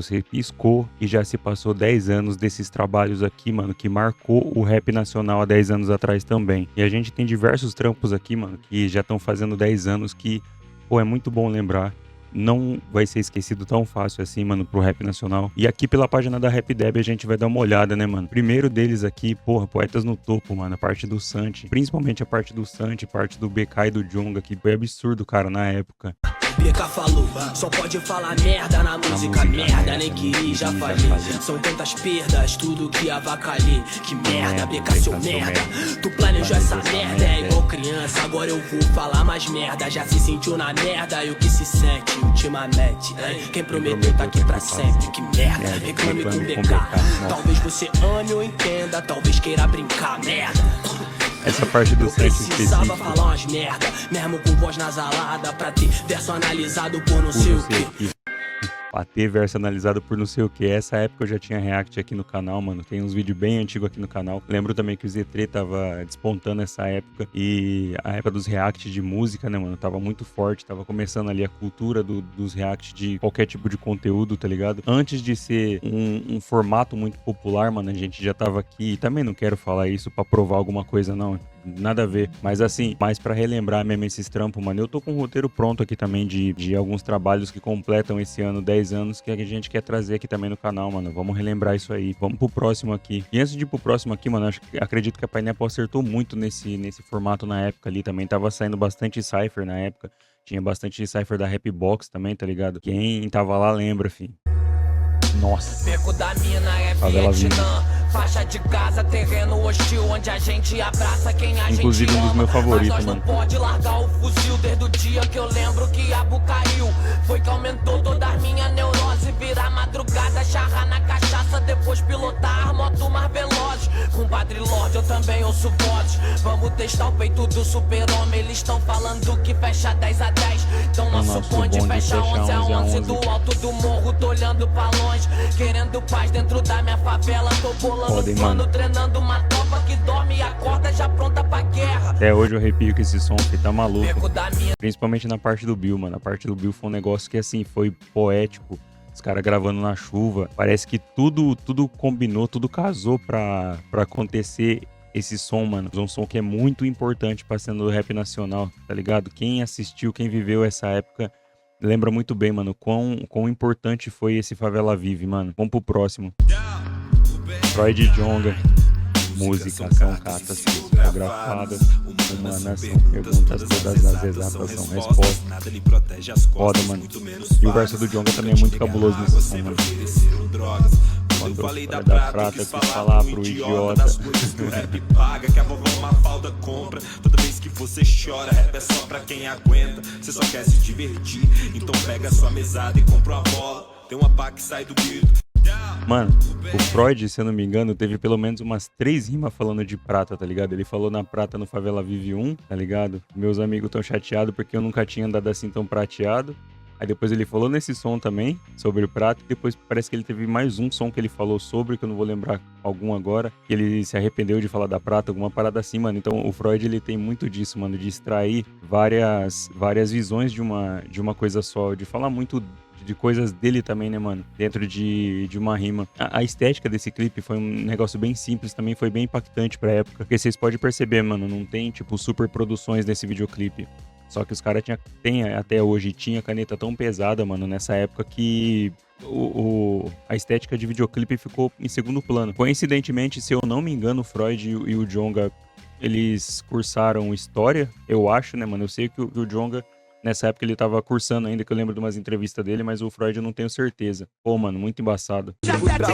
você piscou e já se passou 10 anos desses trabalhos aqui, mano, que marcou o rap nacional há 10 anos atrás também. E a gente tem diversos trampos aqui, mano, que já estão fazendo 10 anos que, pô, é muito bom lembrar. Não vai ser esquecido tão fácil assim, mano, pro rap nacional. E aqui pela página da Rap Deb a gente vai dar uma olhada, né, mano? Primeiro deles aqui, porra, Poetas no Topo, mano, a parte do Santi. Principalmente a parte do Santi, parte do BK e do Djonga, que foi absurdo, cara, na época. BK falou, só pode falar merda na música, merda, nem queria, já falei. São tantas perdas, tudo que avacalhei. Que merda, BK, seu merda. Tu planejou essa merda, é igual criança. Agora eu vou falar mais merda. Já se sentiu na merda e o que se sente ultimamente, hein? Quem prometeu tá aqui pra sempre. Que merda, reclame com BK. Talvez você ame ou entenda, talvez queira brincar, merda. Essa parte do set específico. Precisava falar umas merda, mesmo com voz nasalada, pra ter verso analisado por não sei o que. Pra ter verso analisado por não sei o que. Essa época eu já tinha react aqui no canal, mano. Tem uns vídeos bem antigos aqui no canal. Lembro também que o Z3 tava despontando essa época. E a época dos reacts de música, né, mano? Tava muito forte. Tava começando ali a cultura dos reacts de qualquer tipo de conteúdo, tá ligado? Antes de ser um formato muito popular, mano, a gente já tava aqui. E também não quero falar isso pra provar alguma coisa, não. Nada a ver. Mas assim, mais pra relembrar mesmo esses trampos, mano. Eu tô com um roteiro pronto aqui também de alguns trabalhos que completam esse ano 10 anos que a gente quer trazer aqui também no canal, mano. Vamos relembrar isso aí. Vamos pro próximo aqui. E antes de ir pro próximo aqui, mano, acredito que a Pineapple acertou muito nesse formato na época ali também. Tava saindo bastante cypher na época. Tinha bastante cypher da Rapbox também, tá ligado? Quem tava lá lembra, filho. Nossa. Beco da mina é Vietnã. Faixa de casa, terreno hostil, onde a gente abraça quem a inclusive gente um dos meus favoritos, mano. Não pode largar o fuzil desde o dia que eu lembro que a Bu caiu. Foi que aumentou toda a minha neurose. Virar madrugada, charrar na cachaça, depois pilotar moto mais veloz. Compadre Lorde, eu também ouço vozes. Vamos testar o peito do super-homem. Eles estão falando que fecha 10 a 10. Então nosso bonde fecha 11 a 11. Do alto do morro, tô olhando pra longe. Querendo paz dentro da minha favela. Tô bolando plano, treinando uma tropa que dorme e acorda já pronta pra guerra. Até hoje eu arrepio com esse som, que tá maluco. Principalmente na parte do Bill, mano. A parte do Bill foi um negócio que, assim, foi poético. Os caras gravando na chuva. Parece que tudo combinou, tudo casou pra acontecer esse som, mano. Um som que é muito importante pra cena do rap nacional, tá ligado? Quem assistiu, quem viveu essa época, lembra muito bem, mano, quão importante foi esse Favela Vive, mano. Vamos pro próximo. Freud e Djonga. Música, são cartas psicografadas, humanas, são perguntas, todas as exatas são respostas. Foda, mano. E o verso do Djonga também é muito cabuloso nesse som, mano. Quando eu falei da prata, eu quis falar pro idiota. Paga que a vovó Mafalda compra. Toda vez que você chora, rap é só pra quem aguenta. Você só quer se divertir, então pega sua mesada e compra uma bola. Tem uma pá que sai do grito. Mano, o Freud, se eu não me engano, teve pelo menos umas 3 rimas falando de prata, tá ligado? Ele falou na prata no Favela Vive 1, tá ligado? Meus amigos tão chateados porque eu nunca tinha andado assim tão prateado. Aí depois ele falou nesse som também, sobre o prata, e depois parece que ele teve mais um som que ele falou sobre, que eu não vou lembrar algum agora, que ele se arrependeu de falar da prata, alguma parada assim, mano. Então o Freud, ele tem muito disso, mano, de extrair várias visões de uma coisa só, de falar muito de coisas dele também, né, mano? Dentro de uma rima. A estética desse clipe foi um negócio bem simples, também foi bem impactante pra época. Porque vocês podem perceber, mano, não tem, tipo, super produções nesse videoclipe. Só que os caras tem até hoje, tinha caneta tão pesada, mano, nessa época que a estética de videoclipe ficou em segundo plano. Coincidentemente, se eu não me engano, o Freud e o Djonga, eles cursaram história, eu acho, né, mano? Eu sei que o Djonga, nessa época ele tava cursando ainda, que eu lembro de umas entrevistas dele, mas o Freud eu não tenho certeza. Pô, mano, muito embaçado.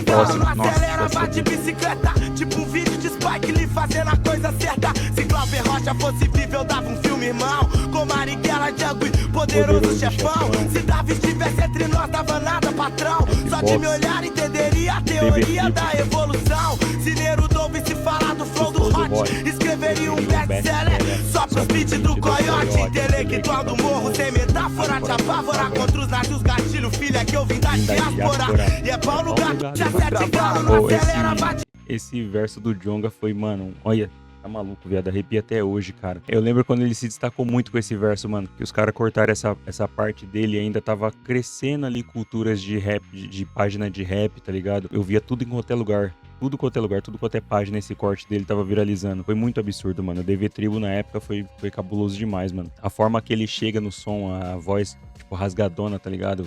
Próximo. Nossa, bate bicicleta, tipo um vídeo de Spike Lee fazendo a coisa certa. Se Glauber Rocha fosse vivo, eu dava um filme, irmão. Com Marighella, Django e Poderoso Chefão. Se Davi estivesse entre nós, dava nada, patrão. Só de me olhar entenderia a teoria da evolução. Se Neruda ouvisse falar do flow do Hot, escreveria um best-seller só pros beats do Coyote. Intelectual do morro, sem metáfora, te apavora contra os nazios, gatilho, filha que eu vim da diáspora. E é pau no gato, já 7 graus, não acelera, bate. Esse verso do Djonga foi, mano, olha, Tá maluco, viado. Arrepia até hoje, cara. Eu lembro quando ele se destacou muito com esse verso, mano. Que os caras cortaram essa parte dele e ainda tava crescendo ali culturas de rap, de página de rap, tá ligado? Eu via tudo em qualquer lugar. Tudo quanto é lugar, tudo quanto é página, esse corte dele tava viralizando. Foi muito absurdo, mano. O DV Tribo na época foi cabuloso demais, mano. A forma que ele chega no som, a voz, tipo, rasgadona, tá ligado?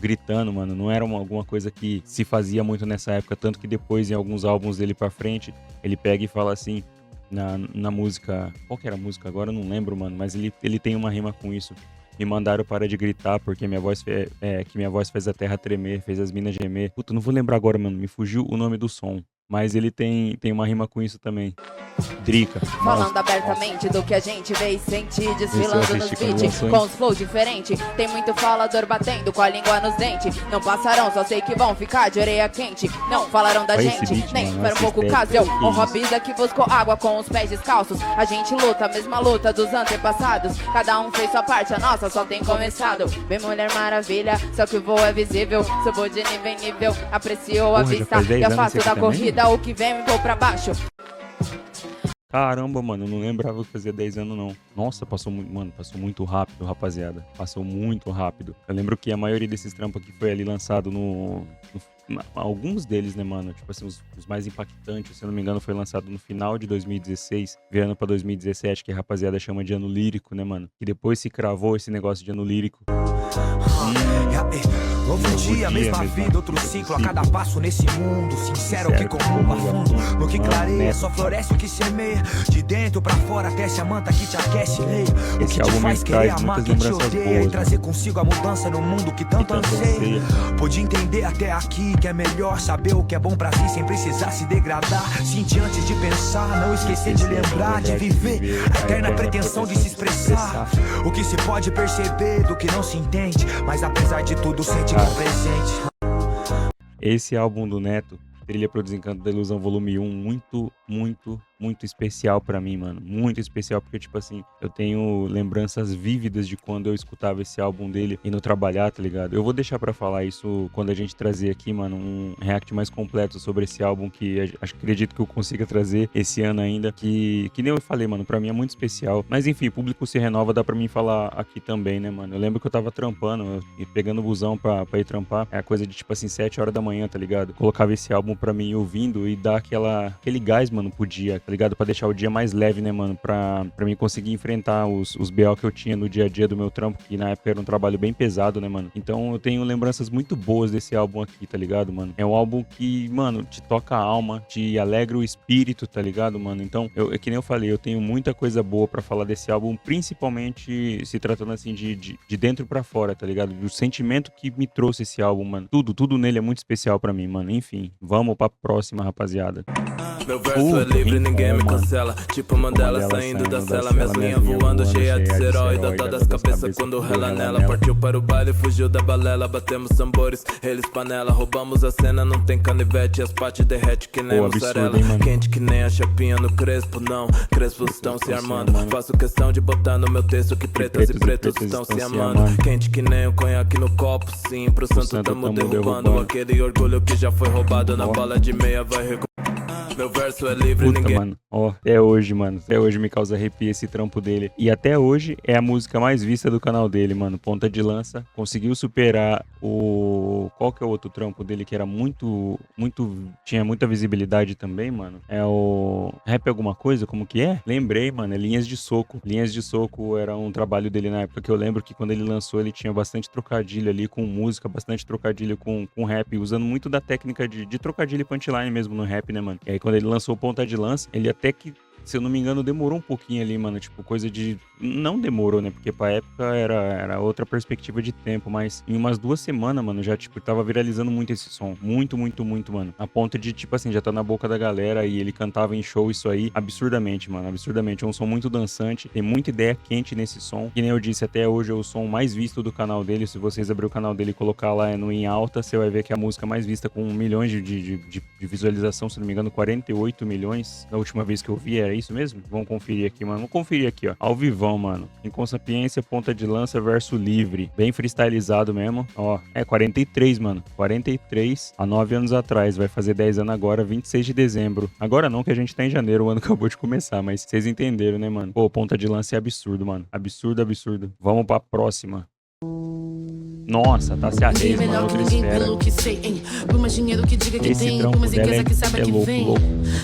Gritando, mano, não era alguma coisa que se fazia muito nessa época. Tanto que depois, em alguns álbuns dele pra frente, ele pega e fala assim, na música... Qual que era a música agora? Eu não lembro, mano. Mas ele tem uma rima com isso. Me mandaram parar de gritar porque minha voz que minha voz fez a terra tremer, fez as minas gemer. Puta, não vou lembrar agora, mano. Me fugiu o nome do som. Mas ele tem uma rima com isso também. Drica. Falando abertamente do que a gente vê e sente, desfilando nos beats, com os flows diferentes. Tem muito falador batendo com a língua nos dentes. Não passarão, só sei que vão ficar de orelha quente. Não falarão da gente, beat, nem mano, para um pouco caso. Eu honro a vida que buscou água com os pés descalços. A gente luta, a mesma luta dos antepassados. Cada um fez sua parte, a nossa só tem começado. Bem Mulher Maravilha, só que o voo é visível. Se eu vou de nível em nível, aprecio a vista e afasto da corrida. O que vem, vou pra baixo. Caramba, mano, eu não lembrava que fazia 10 anos, não. Nossa, passou muito rápido, rapaziada. Passou muito rápido. Eu lembro que a maioria desses trampos aqui foi ali lançado alguns deles, né, mano? Tipo assim, os mais impactantes, se eu não me engano, foi lançado no final de 2016, virando pra 2017, que a rapaziada chama de ano lírico, né, mano? Que depois se cravou esse negócio de ano lírico. Novo dia, mesma vida, outro ciclo a cada passo nesse mundo. Sincero que comum, fundo. No que clareia, só floresce o que semeia. De dentro pra fora, tece a manta que te aquece. Leia o que te faz querer amar quem te odeia e trazer consigo a mudança no mundo que tanto anseia. Pude entender até aqui que é melhor saber o que é bom pra si sem precisar se degradar. Sentir antes de pensar, não esquecer de lembrar, de viver a eterna pretensão de se expressar. O que se pode perceber do que não se entende, mas apesar de tudo sente presente. Esse álbum do Neto, Trilha pro Desencanto da Ilusão Volume 1, muito especial pra mim, mano. Muito especial, porque, tipo assim, eu tenho lembranças vívidas de quando eu escutava esse álbum dele indo trabalhar, tá ligado? Eu vou deixar pra falar isso quando a gente trazer aqui, mano, um react mais completo sobre esse álbum, que acredito que eu consiga trazer esse ano ainda, que nem eu falei, mano, pra mim é muito especial. Mas, enfim, o público se renova, dá pra mim falar aqui também, né, mano? Eu lembro que eu tava trampando e pegando o busão pra ir trampar, é a coisa de, tipo assim, 7 horas da manhã, tá ligado? Colocava esse álbum pra mim ouvindo e dar aquele gás, mano, pro dia, tá ligado? Pra deixar o dia mais leve, né, mano? Pra mim conseguir enfrentar os BO que eu tinha no dia a dia do meu trampo, que na época era um trabalho bem pesado, né, mano? Então eu tenho lembranças muito boas desse álbum aqui, tá ligado, mano? É um álbum que, mano, te toca a alma, te alegra o espírito, tá ligado, mano? Então, que nem eu falei, eu tenho muita coisa boa pra falar desse álbum, principalmente se tratando, assim, de dentro pra fora, tá ligado? Do sentimento que me trouxe esse álbum, mano. Tudo nele é muito especial pra mim, mano. Enfim, vamos pra próxima, rapaziada. Meu verso é livre, ninguém me cancela. Tipo Mandela saindo da cela, minhas linhas voando, cheia de herói, dota das cabeças quando rela nela. Partiu para o baile, fugiu da balela, batemos tambores, eles panela. Roubamos a cena, não tem canivete, as pates derrete que nem mussarela. Quente que nem a chapinha no crespo, não, crespos estão se armando. Faço questão de botar no meu texto que pretas e pretos estão se amando. Quente que nem o conhaque no copo, sim, pro santo tamo derrubando. Aquele orgulho que já foi roubado na bala de meia vai recuperar. Meu verso é livre, Puta, ninguém... mano, ó, até hoje me causa arrepio esse trampo dele. E até hoje é a música mais vista do canal dele, mano. Ponta de Lança. Conseguiu superar qual que é o outro trampo dele que era tinha muita visibilidade também, mano? É o Rap Alguma Coisa, como que é? Lembrei, mano, é Linhas de Soco. Linhas de Soco era um trabalho dele na época que eu lembro que quando ele lançou ele tinha bastante trocadilho ali com música, bastante trocadilho com rap, usando muito da técnica de trocadilho e punchline mesmo no rap, né, mano? E aí quando ele lançou Ponta de Lança, ele até que, se eu não me engano, demorou um pouquinho ali, mano, tipo, coisa de... Não demorou, né, porque pra época era outra perspectiva de tempo, mas em umas 2 semanas, mano, já, tipo, tava viralizando muito esse som, muito, mano, a ponto de, tipo assim, já tá na boca da galera e ele cantava em show isso aí, absurdamente, mano, absurdamente, é um som muito dançante, tem muita ideia quente nesse som, que nem eu disse, até hoje é o som mais visto do canal dele, se vocês abrir o canal dele e colocar lá no em alta, você vai ver que é a música mais vista com milhões de visualização, se não me engano, 48 milhões, da última vez que eu vi, era isso mesmo? Vamos conferir aqui, mano. Vamos conferir aqui, ó. Ao vivão, mano. Inconsapiência, ponta de lança, verso livre. Bem freestylizado mesmo. Ó, 43, mano. 43 há 9 anos atrás. Vai fazer 10 anos agora, 26 de dezembro. Agora não, que a gente tá em janeiro, o ano acabou de começar, mas vocês entenderam, né, mano? Pô, ponta de lança é absurdo, mano. Absurdo, absurdo. Vamos pra próxima. Nossa, Tássia Reis, mano, outra esfera. Esse trampo dela é louco, louco.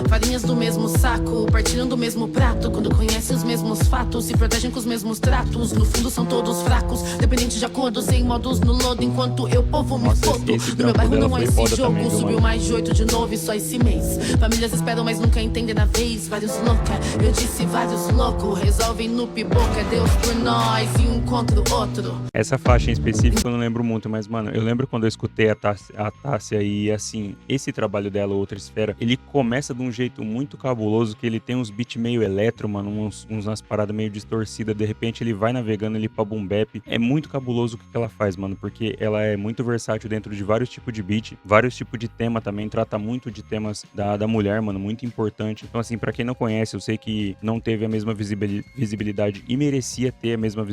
Farinhas do mesmo saco, partilham do mesmo prato. Quando conhecem os mesmos fatos, se protegem com os mesmos tratos. No fundo são todos fracos, dependentes de acordos, em modos no lodo. Enquanto eu, povo, me fodo. No meu bairro não há esse jogo, também, subiu mais de 8 de novo e só esse mês. Famílias esperam, mas nunca entendem na vez. Vários louca, eu disse vários loucos. Resolvem no pipoca, Deus por nós e um contra o outro. Essa faixa em específico eu não lembro muito, mas, mano, eu lembro quando eu escutei a Tássia e, assim, esse trabalho dela, Outra Esfera, ele começa de um jeito muito cabuloso, que ele tem uns beats meio eletro, mano, umas paradas meio distorcidas, de repente ele vai navegando ali pra boom bap. É muito cabuloso o que ela faz, mano, porque ela é muito versátil dentro de vários tipos de beat, vários tipos de tema também, trata muito de temas da mulher, mano, muito importante. Então, assim, pra quem não conhece, eu sei que não teve a mesma visibilidade e merecia ter a mesma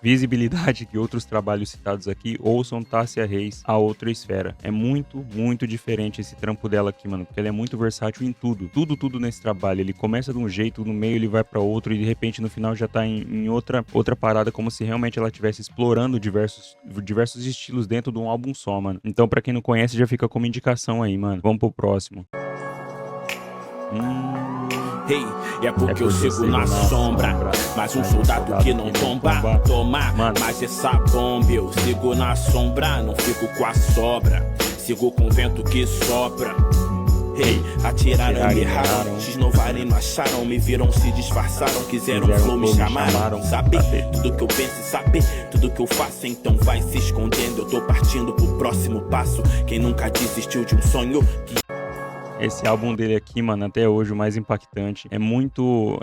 visibilidade que outros trabalhos citados aqui. Ouçam Tássia Reis, A Outra Esfera. É muito, muito diferente esse trampo dela aqui, mano, porque ela é muito versátil em tudo. Tudo nesse trabalho. Ele começa de um jeito, no meio ele vai pra outro e de repente no final já tá em outra parada, como se realmente ela estivesse explorando diversos estilos dentro de um álbum só, mano. Então, pra quem não conhece, já fica como indicação aí, mano. Vamos pro próximo. Hey, é porque eu sigo na sombra, mas um soldado que não tomba, toma, mas essa bomba eu sigo na sombra, não fico com a sobra, sigo com o vento que sopra. Hey, atiraram, me erraram, desnovarem, não acharam, me viram, se disfarçaram, quiseram flow, me chamaram, saber tudo que eu penso e saber tudo que eu faço, então vai se escondendo, eu tô partindo pro próximo passo, quem nunca desistiu de um sonho que... Esse álbum dele aqui, mano, até hoje o mais impactante. É muito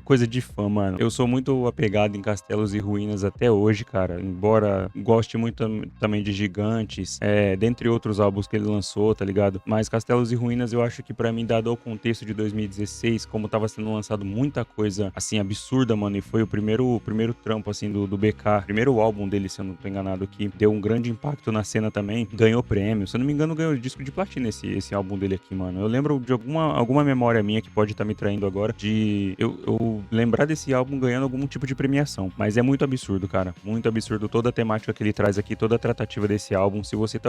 coisa de fã, mano. Eu sou muito apegado em Castelos e Ruínas até hoje, cara. Embora goste muito também de Gigantes, dentre outros álbuns que ele lançou, tá ligado? Mas Castelos e Ruínas eu acho que pra mim, dado o contexto de 2016, como tava sendo lançado muita coisa, assim, absurda, mano. E foi o primeiro trampo, assim, do BK. Primeiro álbum dele, se eu não tô enganado aqui. Deu um grande impacto na cena também. Ganhou prêmio. Se eu não me engano, ganhou disco de platina esse álbum dele aqui, mano. Eu lembro de alguma memória minha que pode estar me traindo agora, de eu lembrar desse álbum ganhando algum tipo de premiação. Mas é muito absurdo, cara. Muito absurdo toda a temática que ele traz aqui, toda a tratativa desse álbum. Se você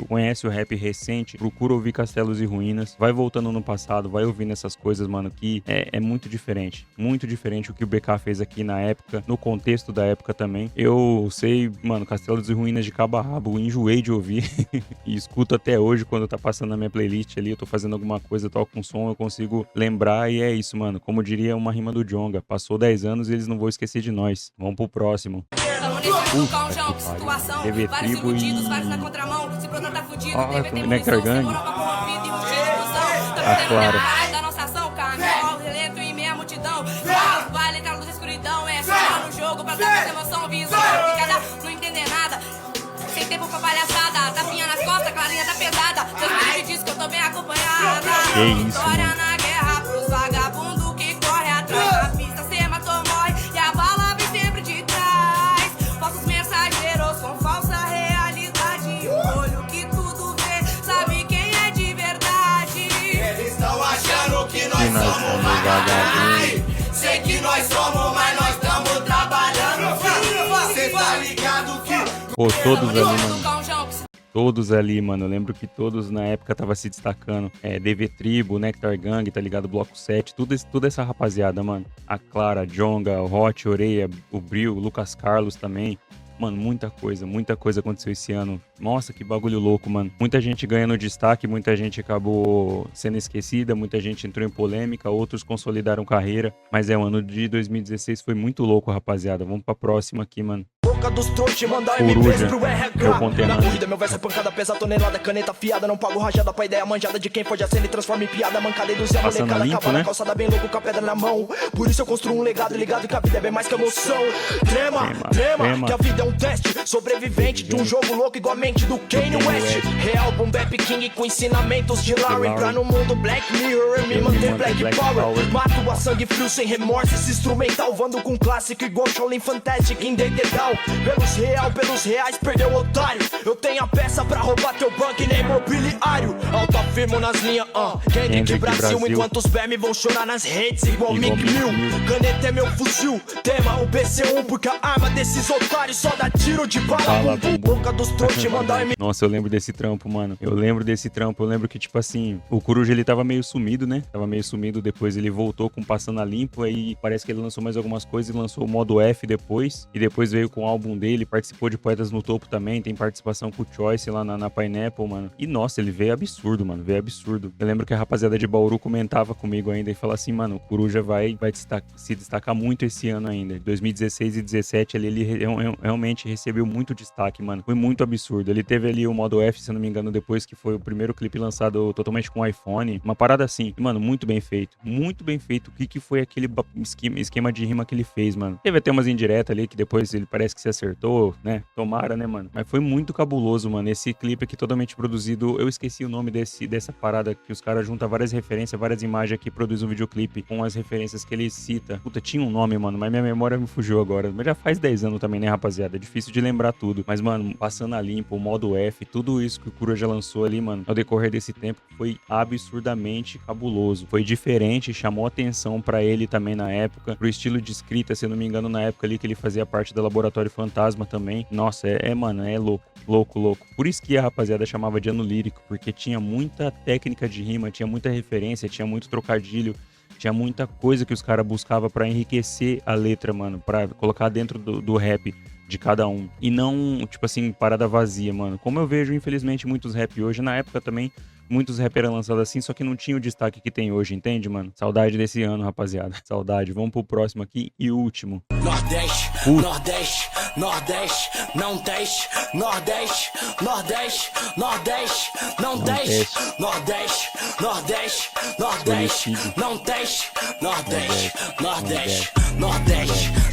conhece o rap recente, procura ouvir Castelos e Ruínas. Vai voltando no passado, vai ouvindo essas coisas, mano, que é muito diferente. Muito diferente o que o BK fez aqui na época, no contexto da época também. Eu sei, mano, Castelos e Ruínas de cabo a rabo, enjoei de ouvir e escuto até hoje quando tá passando na minha playlist ali, eu tô fazendo alguma coisa, toco um som, eu consigo lembrar e é isso, mano. Como diria uma rima do Djonga, passou 10 anos e eles não vão esquecer de nós. Vamos pro próximo. TV Tribo e... Nectar Gang. Ah, claro. Não entender nada, sem tempo pra palhaçada, tapinha nas costas, clarinha tá pesada. Deus me diz que eu tô bem acompanhada. Que isso, vitória mano. na guerra pros vagabundos que corre atrás. Na pista cê matou, morre e a bala vem sempre de trás. Falsos mensageiros com falsa realidade. O olho que tudo vê, sabe quem é de verdade. Eles estão achando que nós somos vagabundos. Sei que nós somos, mas nós estamos trabalhando. Cê tá ligado que... Pô, todos ali, mano. Todos ali, mano. Eu lembro que todos na época tava se destacando. DV Tribo, Nectar Gang, tá ligado? Bloco 7. Toda essa rapaziada, mano. A Clara, Djonga, o Hot, Oreia, o Bril, o Lucas Carlos também. Mano, muita coisa aconteceu esse ano. Nossa, que bagulho louco, mano. Muita gente ganhando destaque, muita gente acabou sendo esquecida, muita gente entrou em polêmica, outros consolidaram carreira. Mas o ano de 2016 foi muito louco, rapaziada. Vamos pra próxima aqui, mano. boca dos trouxas, mandar Coruja, MP3 pro RH. meu conterrâneo. Na corrida, meu verso é pancada, pesa tonelada, caneta afiada. Não pago rajada pra ideia manjada de quem pode a cena e transforma em piada. Mancada e a Passando molecada, limpo, acaba né? na calçada bem louco com a pedra na mão. Por isso eu construo um legado ligado que a vida é bem mais que emoção. Trema, que a vida é um teste. Sobrevivente de um jogo louco igual a mente do Kanye West. Real Boom Bap King com ensinamentos de Larry. Pra no mundo Black Mirror me manter Black Power. Mato a sangue frio sem remorso. Esse instrumental voando com clássico igual Shaolin Fantastic em Dededal. Pelos reais perdeu o otário. Eu tenho a peça pra roubar teu banco e nem mobiliário. Alto afirmo nas linhas, Kendrick Brasil. Enquanto os BM vão chorar nas redes igual Mick Mill. Caneta é meu fuzil, tema o PC1. Porque a arma desses otários só dá tiro de bala. Boca dos trouxas mandar em. Nossa, eu lembro desse trampo, mano. Eu lembro que, tipo assim, o Coruja, ele tava meio sumido, né? Depois ele voltou com Passando a Limpo. Aí parece que ele lançou mais algumas coisas e lançou o modo F depois. E depois veio com o álbum dele, participou de Poetas no Topo também. Tem participação com o Choice lá na Pineapple, mano. E nossa, ele veio absurdo, mano. Eu lembro que a rapaziada de Bauru comentava comigo ainda e falava assim, mano, o Coruja vai se destacar muito esse ano ainda. 2016 e 2017 ele realmente recebeu muito destaque, mano. Foi muito absurdo. Ele teve ali o modo F, se eu não me engano, depois, que foi o primeiro clipe lançado totalmente com iPhone. Uma parada assim. E, mano, muito bem feito. Muito bem feito. O que foi aquele esquema de rima que ele fez, mano? Teve até umas indiretas ali que depois ele parece que se acertou, né? Tomara, né, mano? Mas foi muito cabuloso, mano. Esse clipe aqui totalmente produzido. Eu esqueci o nome dessa parada que os caras juntam várias referências, várias imagens aqui, produzem um videoclipe com as referências que ele cita. Puta, tinha um nome, mano, mas minha memória me fugiu agora. Mas já faz 10 anos também, né, rapaziada? É difícil de lembrar tudo. Mas, mano, Passando a Limpo, o modo F, tudo isso que o Coruja lançou ali, mano, ao decorrer desse tempo, foi absurdamente cabuloso. Foi diferente, chamou atenção pra ele também na época, pro estilo de escrita, se eu não me engano, na época ali que ele fazia parte do Laboratório Fantasma também. Nossa, mano, é louco. Por isso que a rapaziada chamava de ano lírico, porque tinha muita técnica de rima, tinha muita referência, tinha muito trocadilho, tinha muita coisa que os caras buscavam pra enriquecer a letra, mano, pra colocar dentro do rap de cada um. E não, tipo assim, parada vazia, mano. Como eu vejo, infelizmente, muitos rap hoje, na época também, muitos rap eram lançados assim, só que não tinha o destaque que tem hoje, entende, mano? Saudade desse ano, rapaziada. Saudade. Vamos pro próximo aqui e último. Nordeste, não teste. Nordeste, não teste. Nordeste, não teste.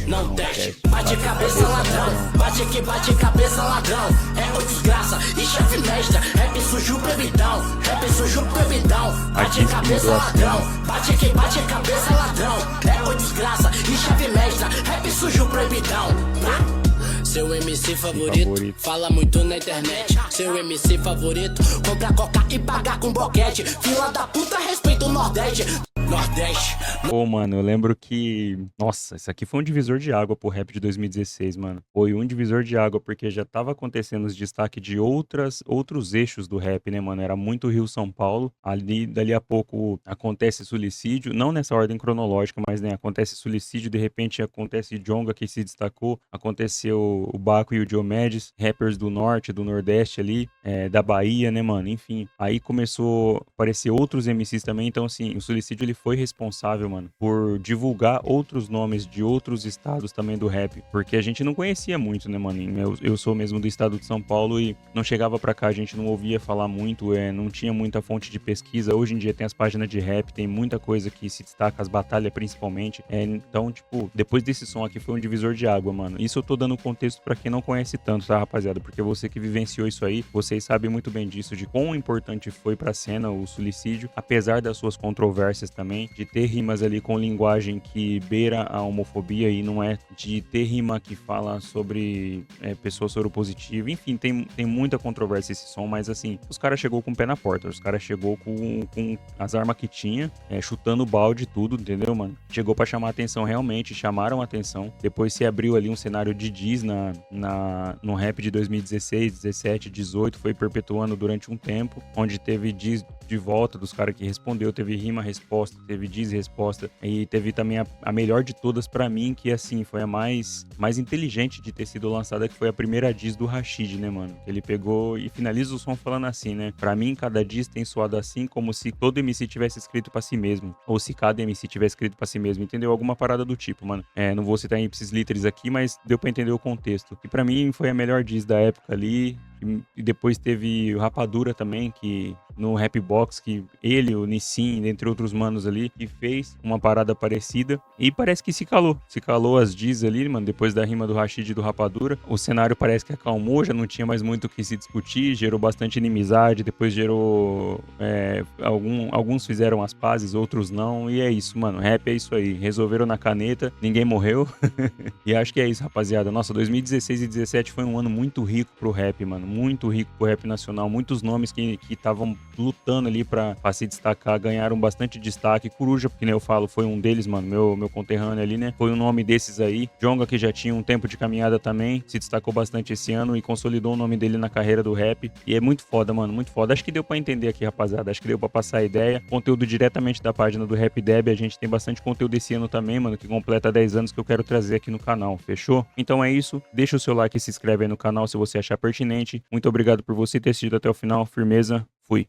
Não teste. Bate cabeça, ladrão. Bate cabeça, ladrão. É o desgraça e chefe mestra. Rap sujo proibidão. Bate cabeça, ladrão. Bate cabeça, ladrão. É o desgraça e chefe mestra. Rap sujo proibidão. Seu MC favorito fala muito na internet. Seu MC favorito compra coca e paga com boquete. Fila da puta, respeita o Nordeste. Pô, mano, eu lembro que... Nossa, isso aqui foi um divisor de água pro rap de 2016, mano. Foi um divisor de água, porque já tava acontecendo os destaques de outros eixos do rap, né, mano? Era muito Rio-São Paulo. Dali a pouco acontece Suicídio. Não nessa ordem cronológica, mas, né, acontece Suicídio. De repente acontece Djonga, que se destacou. Aconteceu o Baco e o Diomedes. Rappers do Norte, do Nordeste ali. Da Bahia, né, mano? Enfim. Aí começou a aparecer outros MCs também. Então, assim, o Suicídio, ele foi responsável, mano, por divulgar outros nomes de outros estados também do rap, porque a gente não conhecia muito, né, mano? Eu sou mesmo do estado de São Paulo e não chegava pra cá, a gente não ouvia falar muito, não tinha muita fonte de pesquisa. Hoje em dia tem as páginas de rap, tem muita coisa que se destaca, as batalhas principalmente. Então, tipo, depois desse som aqui foi um divisor de água, mano. Isso eu tô dando contexto pra quem não conhece tanto, tá, rapaziada? Porque você que vivenciou isso aí, vocês sabem muito bem disso, de quão importante foi pra cena o Suicídio, apesar das suas controvérsias também, de ter rimas ali com linguagem que beira a homofobia e não é de ter rima que fala sobre pessoa soropositiva. Enfim, tem muita controvérsia esse som, mas assim, os caras chegou com o pé na porta, os caras chegou com as armas que tinha, chutando o balde e tudo, entendeu, mano? Chegou pra chamar atenção, realmente, chamaram atenção. Depois se abriu ali um cenário de diss no rap de 2016, 17, 18, foi perpetuando durante um tempo, onde teve diss de volta dos caras que respondeu. Teve rima-resposta, teve diz-resposta. E teve também a melhor de todas pra mim, que assim, foi a mais inteligente de ter sido lançada, que foi a primeira diz do Rashid, né, mano? Ele pegou e finaliza o som falando assim, né? Pra mim, cada diz tem soado assim, como se todo MC tivesse escrito pra si mesmo. Ou se cada MC tivesse escrito pra si mesmo, entendeu? Alguma parada do tipo, mano. Não vou citar ipsis literis aqui, mas deu pra entender o contexto. E pra mim, foi a melhor diz da época ali. E depois teve o Rapadura também, que no Rap Box, que ele, o Nissin, entre outros manos ali, que fez uma parada parecida. E parece que se calou as diz ali, mano, depois da rima do Rashid e do Rapadura. O cenário parece que acalmou, já não tinha mais muito o que se discutir, gerou bastante inimizade, depois gerou... alguns fizeram as pazes, outros não, e é isso, mano. Rap é isso aí. Resolveram na caneta, ninguém morreu. E acho que é isso, rapaziada. Nossa, 2016 e 2017 foi um ano muito rico pro rap, mano. Muito rico pro rap nacional. Muitos nomes que estavam lutando ali pra se destacar, ganharam bastante destaque. Coruja, porque, né, eu falo, foi um deles, mano. Meu conterrâneo ali, né? Foi um nome desses aí. Djonga, que já tinha um tempo de caminhada também, se destacou bastante esse ano e consolidou o nome dele na carreira do rap. E é muito foda, mano. Muito foda. Acho que deu pra entender aqui, rapaziada. Acho que deu pra passar a ideia. Conteúdo diretamente da página do Rap Deb. A gente tem bastante conteúdo esse ano também, mano, que completa 10 anos que eu quero trazer aqui no canal. Fechou? Então é isso. Deixa o seu like e se inscreve aí no canal se você achar pertinente. Muito obrigado por você ter assistido até o final. Firmeza.